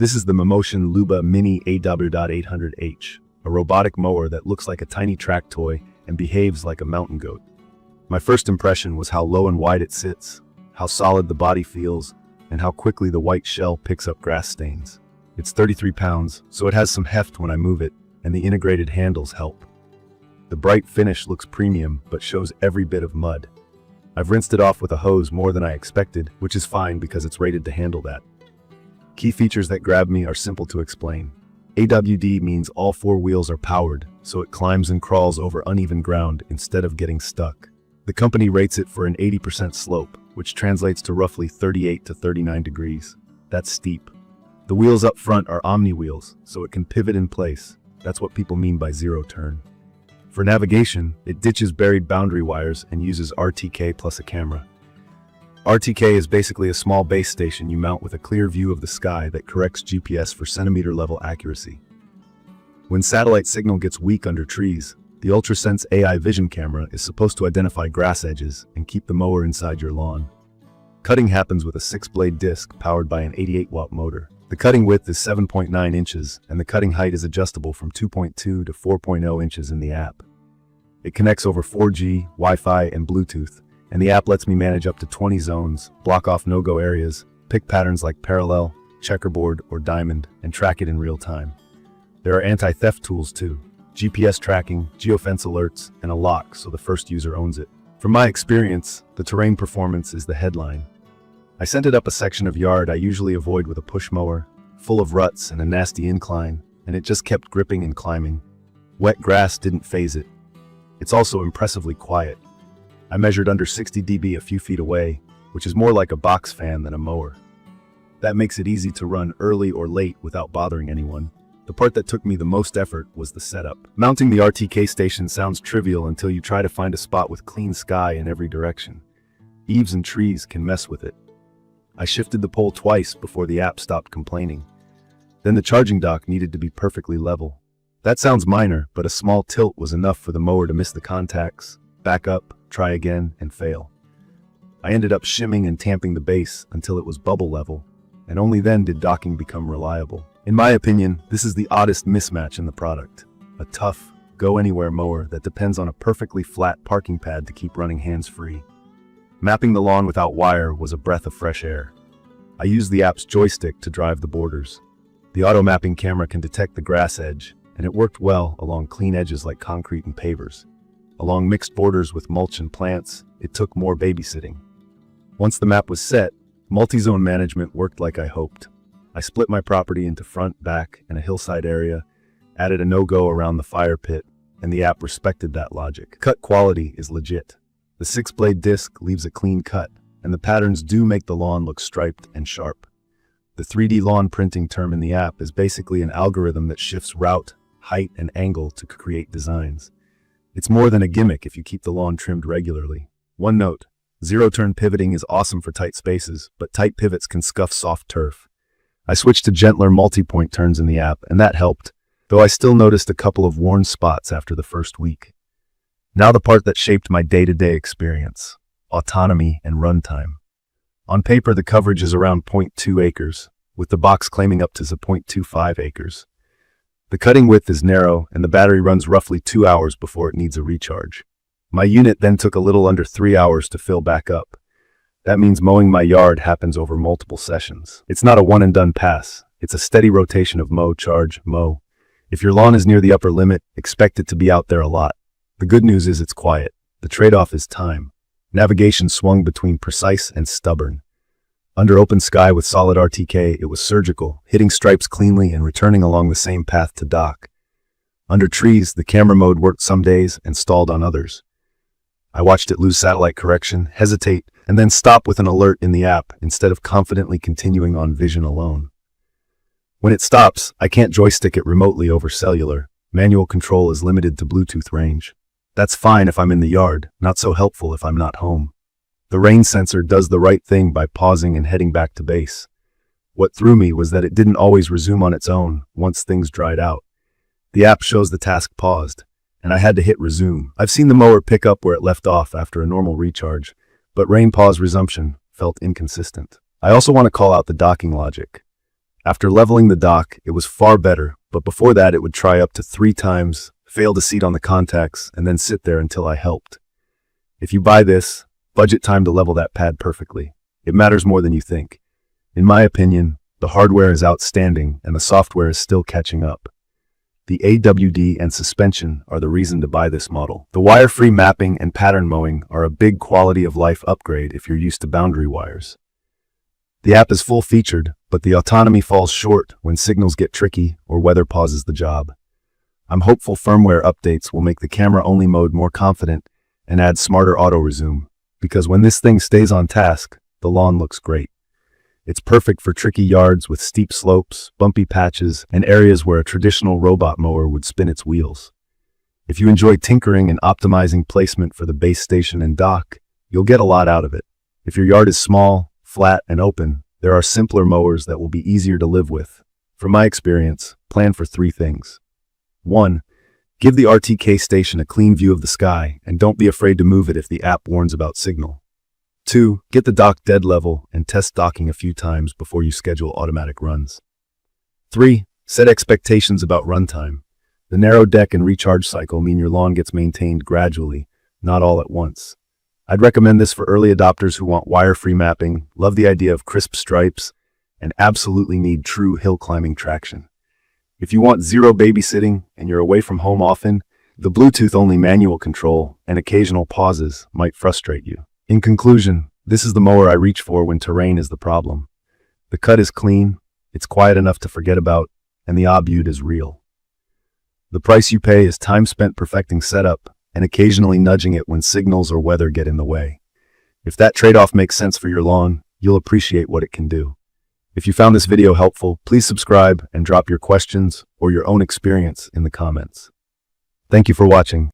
This is the Mammotion LUBA Mini AWD 800H, a robotic mower that looks like a tiny track toy and behaves like a mountain goat. My first impression was how low and wide it sits, how solid the body feels, and how quickly the white shell picks up grass stains. It's 33 pounds, so it has some heft when I move it, and the integrated handles help. The bright finish looks premium, but shows every bit of mud. I've rinsed it off with a hose more than I expected, which is fine because it's rated to handle that. Key features that grab me are simple to explain. AWD means all four wheels are powered, so it climbs and crawls over uneven ground instead of getting stuck. The company rates it for an 80% slope, which translates to roughly 38 to 39 degrees. That's steep. The wheels up front are omni-wheels, so it can pivot in place. That's what people mean by zero turn. For navigation, it ditches buried boundary wires and uses RTK plus a camera. RTK is basically a small base station you mount with a clear view of the sky that corrects GPS for centimeter-level accuracy. When satellite signal gets weak under trees, the UltraSense AI vision camera is supposed to identify grass edges and keep the mower inside your lawn. Cutting happens with a 6-blade disc powered by an 88-watt motor. The cutting width is 7.9 inches, and the cutting height is adjustable from 2.2 to 4.0 inches in the app. It connects over 4G, Wi-Fi, and Bluetooth, and the app lets me manage up to 20 zones, block off no-go areas, pick patterns like parallel, checkerboard, or diamond, and track it in real time. There are anti-theft tools too, GPS tracking, geofence alerts, and a lock so the first user owns it. From my experience, the terrain performance is the headline. I sent it up a section of yard I usually avoid with a push mower, full of ruts and a nasty incline, and it just kept gripping and climbing. Wet grass didn't faze it. It's also impressively quiet. I measured under 60 dB a few feet away, which is more like a box fan than a mower. That makes it easy to run early or late without bothering anyone. The part that took me the most effort was the setup. Mounting the RTK station sounds trivial until you try to find a spot with clean sky in every direction. Eaves and trees can mess with it. I shifted the pole twice before the app stopped complaining. Then the charging dock needed to be perfectly level. That sounds minor, but a small tilt was enough for the mower to miss the contacts, back up, try again, and fail. I ended up shimming and tamping the base until it was bubble level, and only then did docking become reliable. In my opinion, this is the oddest mismatch in the product. A tough, go-anywhere mower that depends on a perfectly flat parking pad to keep running hands-free. Mapping the lawn without wire was a breath of fresh air. I used the app's joystick to drive the borders. The auto-mapping camera can detect the grass edge, and it worked well along clean edges like concrete and pavers. Along mixed borders with mulch and plants, it took more babysitting. Once the map was set, multi-zone management worked like I hoped. I split my property into front, back, and a hillside area, added a no-go around the fire pit, and the app respected that logic. Cut quality is legit. The 6-blade disc leaves a clean cut, and the patterns do make the lawn look striped and sharp. The 3D lawn printing term in the app is basically an algorithm that shifts route, height, and angle to create designs. It's more than a gimmick if you keep the lawn trimmed regularly. One note, zero-turn pivoting is awesome for tight spaces, but tight pivots can scuff soft turf. I switched to gentler multi-point turns in the app, and that helped, though I still noticed a couple of worn spots after the first week. Now the part that shaped my day-to-day experience, autonomy and runtime. On paper, the coverage is around 0.2 acres, with the box claiming up to 0.25 acres. The cutting width is narrow, and the battery runs roughly 2 hours before it needs a recharge. My unit then took a little under 3 hours to fill back up. That means mowing my yard happens over multiple sessions. It's not a one-and-done pass. It's a steady rotation of mow, charge, mow. If your lawn is near the upper limit, expect it to be out there a lot. The good news is it's quiet. The trade-off is time. Navigation swung between precise and stubborn. Under open sky with solid RTK, it was surgical, hitting stripes cleanly and returning along the same path to dock. Under trees, the camera mode worked some days and stalled on others. I watched it lose satellite correction, hesitate, and then stop with an alert in the app instead of confidently continuing on vision alone. When it stops, I can't joystick it remotely over cellular. Manual control is limited to Bluetooth range. That's fine if I'm in the yard, not so helpful if I'm not home. The rain sensor does the right thing by pausing and heading back to base. What threw me was that it didn't always resume on its own once things dried out. The app shows the task paused, and I had to hit resume. I've seen the mower pick up where it left off after a normal recharge, but rain pause resumption felt inconsistent. I also want to call out the docking logic. After leveling the dock, it was far better, but before that it would try up to 3 times, fail to seat on the contacts, and then sit there until I helped. If you buy this, budget time to level that pad perfectly. It matters more than you think. In my opinion, the hardware is outstanding and the software is still catching up. The AWD and suspension are the reason to buy this model. The wire-free mapping and pattern mowing are a big quality of life upgrade if you're used to boundary wires. The app is full-featured, but the autonomy falls short when signals get tricky or weather pauses the job. I'm hopeful firmware updates will make the camera-only mode more confident and add smarter auto-resume, because when this thing stays on task, the lawn looks great. It's perfect for tricky yards with steep slopes, bumpy patches, and areas where a traditional robot mower would spin its wheels. If you enjoy tinkering and optimizing placement for the base station and dock, you'll get a lot out of it. If your yard is small, flat, and open, there are simpler mowers that will be easier to live with. From my experience, plan for 3 things. 1. Give the RTK station a clean view of the sky, and don't be afraid to move it if the app warns about signal. 2. Get the dock dead level and test docking a few times before you schedule automatic runs. 3. Set expectations about runtime. The narrow deck and recharge cycle mean your lawn gets maintained gradually, not all at once. I'd recommend this for early adopters who want wire-free mapping, love the idea of crisp stripes, and absolutely need true hill climbing traction. If you want zero babysitting and you're away from home often, the Bluetooth-only manual control and occasional pauses might frustrate you. In conclusion, this is the mower I reach for when terrain is the problem. The cut is clean, it's quiet enough to forget about, and the AWD is real. The price you pay is time spent perfecting setup and occasionally nudging it when signals or weather get in the way. If that trade-off makes sense for your lawn, you'll appreciate what it can do. If you found this video helpful, please subscribe and drop your questions or your own experience in the comments. Thank you for watching.